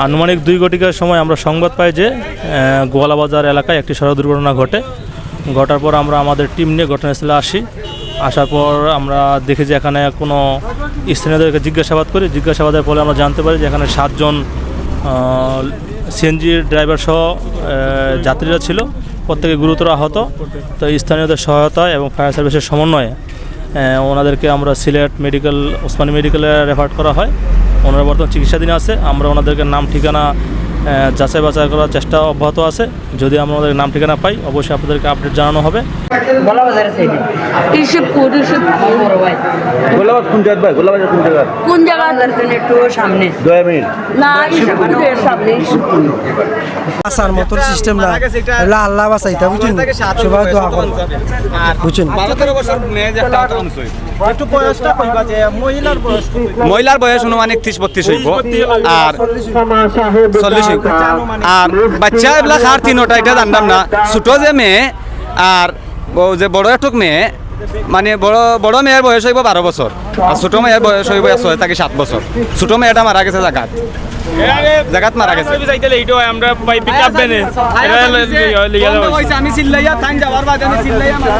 আনুমানিক 2 ঘটিকার সময় আমরা সংবাদ পাই যে গোয়ালাবাজার এলাকায় একটি সড়ক দুর্ঘটনা ঘটার পর আমরা আমাদের টিম নিয়ে ঘটনাস্থলে আসার পর আমরা দেখি যে এখানে কোনো স্থানীয়দেরকে জিজ্ঞাসাবাদ করি। জিজ্ঞাসাবাদের ফলে আমরা জানতে পারি যে এখানে 7 জন সিএনজির ড্রাইভার সহ যাত্রীরা ছিল, প্রত্যেকে গুরুতর আহত। তো স্থানীয়দের সহায়তায় এবং ফায়ার সার্ভিসের সমন্বয়ে ওনাদেরকে আমরা সিলেট ওসমানী মেডিকেলে রেফার করা হয়। ওনারা বর্তমান চিকিৎসাধীন আছে। আমরা ওনাদেরকে নাম ঠিকানা যাচাই বাছাই করার চেষ্টা অব্যাহত আছে। যদি আমরা ওদের নাম ঠিকানা পাই অবশ্যই আপনাদেরকে আপডেট জানানো হবে। আসার মতো সিস্টেম না, আল্লাহ বাঁচাইতা বুঝছেন, সবাই দোয়া করুন বুঝছেন। মহিলার বয়স অনুমানিক 30-32 হইব আর 40 হইব। আর বাচ্চা এগুলা খার 3টা এটা জানতাম না। ছোট যে মেয়ে আর যে বড় একটুক মেয়ে, মানে বড় মেয়ের বয়স হইব 12 বছর আর ছোট মেয়ের বয়স হইব 6 থেকে 7 বছর। ছোট মেয়েটা মারা গেছে জাগাত মারা গেছে। আমি চিল্লাইয়া থান যাওয়ার বাদে আমি চিল্লাইয়া মারা